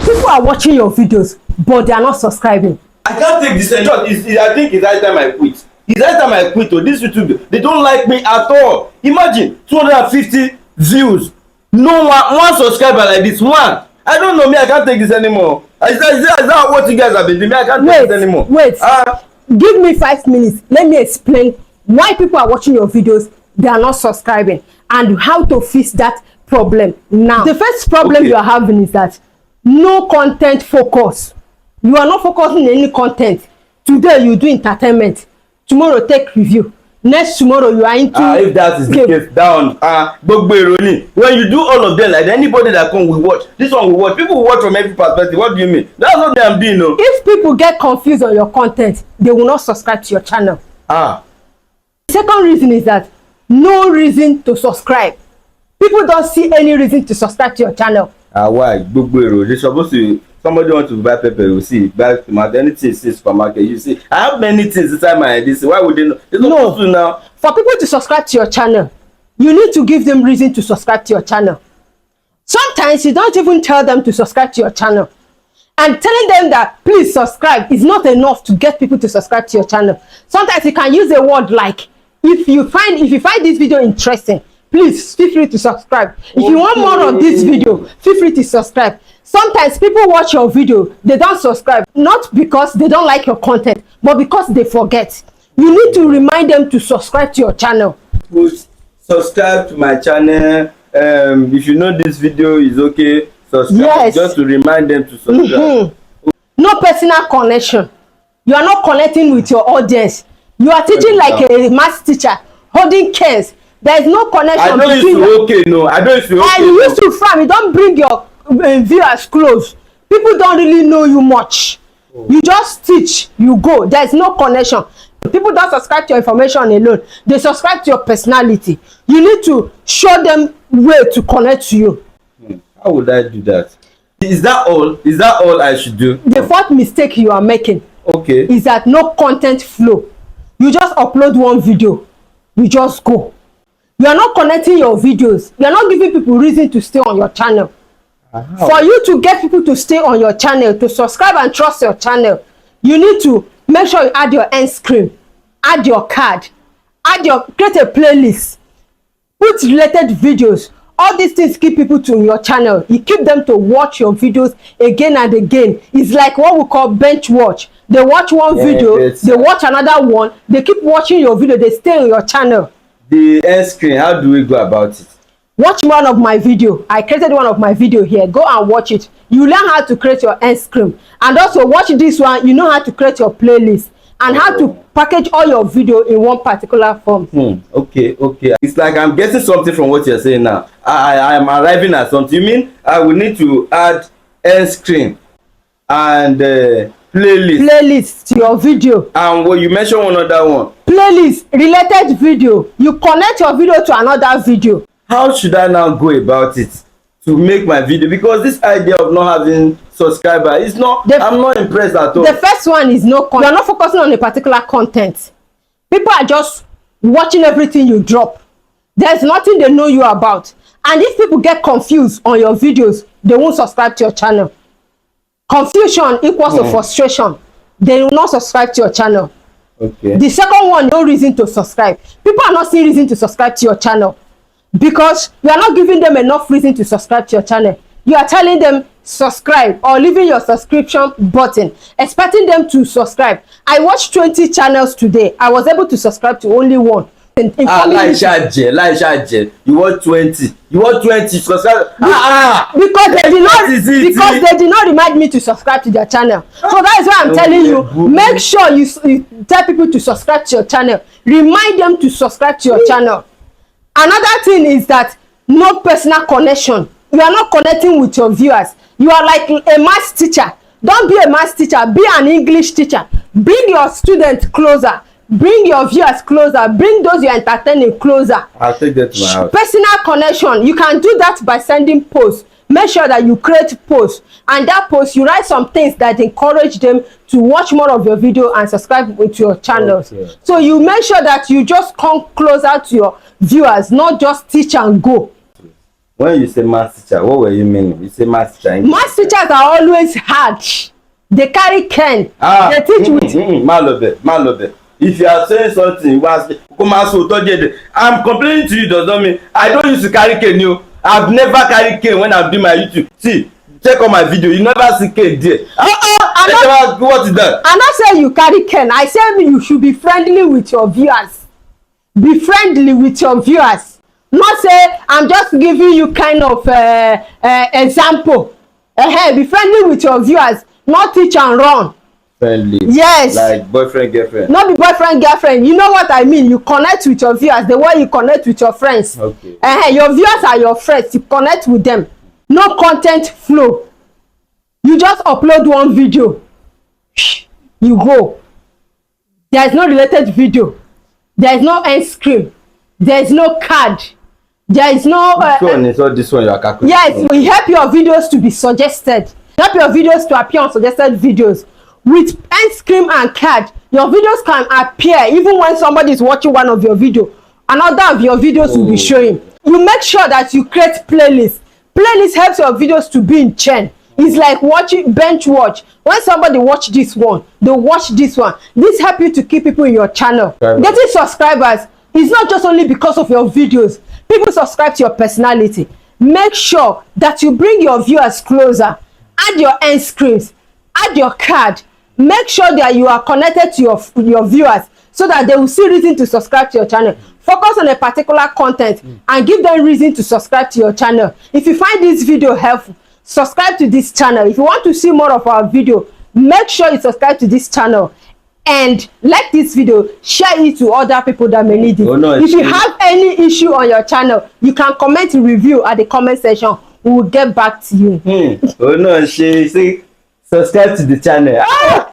People are watching your videos, but they are not subscribing. I can't take this anymore. I think it's high time I quit. It's high time I quit. Oh, this YouTube, they don't like me at all. Imagine 250 views. No one subscriber like this. One. I don't know, me. I can't take this anymore. Is that what you guys have been doing? I can't take this anymore. Wait. Give me 5 minutes. Let me explain why people are watching your videos. They are not subscribing, and how to fix that problem now. The first problem you are having is that no content focus. You are not focusing on any content. Today you do entertainment, tomorrow take review, next tomorrow you are into if that is the case, down when you do all of them, like anybody that come will watch. This one will watch. People will watch from every perspective. What do you mean? That's what I'm doing. No. If people get confused on your content, they will not subscribe to your channel. The second reason is that no reason to subscribe. People don't see any reason to subscribe to your channel. Why? They're supposed to. Somebody wants to buy pepper, you see, buy tomato, anything in supermarket, you see. I have many things inside my head. Why would they know? It's not supposed to now. For people to subscribe to your channel, you need to give them reason to subscribe to your channel. Sometimes you don't even tell them to subscribe to your channel. And telling them that please subscribe is not enough to get people to subscribe to your channel. Sometimes you can use a word like, if you find this video interesting, please feel free to subscribe. If you want more of this video, feel free to subscribe. Sometimes people watch your video, they don't subscribe, not because they don't like your content, but because they forget. You need to remind them to subscribe to your channel. Subscribe to my channel. If you know this video is okay, subscribe. Yes. Just to remind them to subscribe. No personal connection. You are not connecting with your audience. You are teaching like a math teacher, holding case. There is no connection. I don't used to okay, no. I don't used to okay. And you used to frown. You don't bring your viewers close. People don't really know you much. You just teach, you go. There is no connection. People don't subscribe to your information alone. They subscribe to your personality. You need to show them way to connect to you. How would I do that? Is that all? Is that all I should do? The fourth mistake you are making is that no content flow. You just upload one video, you just go. You are not connecting your videos. You are not giving people reason to stay on your channel. For you to get people to stay on your channel, to subscribe and trust your channel, you need to make sure you add your end screen, add your card, create a playlist, put related videos. All these things keep people to your channel. You keep them to watch your videos again and again. It's like what we call bench watch. They watch one video, they watch another one, they keep watching your video, they stay on your channel. The end screen, how do we go about it? Watch one of my video. I created one of my video here. Go and watch it. You learn how to create your end screen. And also watch this one. You know how to create your playlist and how to package all your video in one particular form. Okay. It's like I'm getting something from what you're saying now. I am arriving at something. You mean I will need to add end screen and playlist to your video. And what you mentioned one other one. Playlist related video. You connect your video to another video. How should I now go about it to make my video? Because this idea of not having subscriber is not, I'm not impressed at all. The first one is no content. You're not focusing on a particular content. People are just watching everything you drop. There's nothing they know you about. And if people get confused on your videos, they won't subscribe to your channel. Confusion equals to frustration. They will not subscribe to your channel. The second one, no reason to subscribe. People are not seeing reason to subscribe to your channel because you are not giving them enough reason to subscribe to your channel. You are telling them subscribe or leaving your subscription button, expecting them to subscribe. I watched 20 channels today. I was able to subscribe to only one. You want 20. You want 20 subscribe. Because they did not remind me to subscribe to their channel. So that is why I'm telling you, make sure you tell people to subscribe to your channel. Remind them to subscribe to your channel. Another thing is that no personal connection. You are not connecting with your viewers. You are like a math teacher. Don't be a math teacher, be an English teacher. Bring your students closer. Bring your viewers closer. Bring those you are entertaining closer. I'll take that to my house. Personal connection. You can do that by sending posts. Make sure that you create posts, and that post you write some things that encourage them to watch more of your video and subscribe to your channels. So you make sure that you just come closer to your viewers, not just teach and go. When you say math teacher, what were you meaning? You say math teacher. Math teachers are always hard. They carry Ken. They teach with. Malobe. If you are saying something, I'm complaining to you, does not mean I don't used to carry Ken. I've never carried Ken when I'm doing my YouTube. See, check on my video. You never see Ken there. What is that? I'm not saying you carry Ken. I said you should be friendly with your viewers. Be friendly with your viewers. Not say I'm just giving you kind of example. Be friendly with your viewers. Not teach and run. Friendly. Yes. Like boyfriend, girlfriend. Not be boyfriend, girlfriend. You know what I mean? You connect with your viewers the way you connect with your friends. Okay. Your viewers are your friends. You connect with them. No content flow. You just upload one video. You go. There is no related video. There is no end screen. There is no card. There is no. Which one is all this one you are calculating? Yes, we help your videos to be suggested. Help your videos to appear on suggested videos. With end screen and card, your videos can appear even when somebody is watching one of your videos. Another of your videos will be showing. You make sure that you create playlists. Playlist helps your videos to be in chain. It's like watching bench watch. When somebody watch this one, they watch this one. This help you to keep people in your channel. Getting subscribers is not just only because of your videos. People subscribe to your personality. Make sure that you bring your viewers closer. Add your end screens. Add your card. Make sure that you are connected to your viewers so that they will see reason to subscribe to your channel. Focus on a particular content and give them reason to subscribe to your channel. If you find this video helpful, subscribe to this channel. If you want to see more of our video, make sure you subscribe to this channel and like this video, share it to other people that may need it. If you have any issue on your channel, you can comment review at the comment section. We will get back to you. She say subscribe to the channel.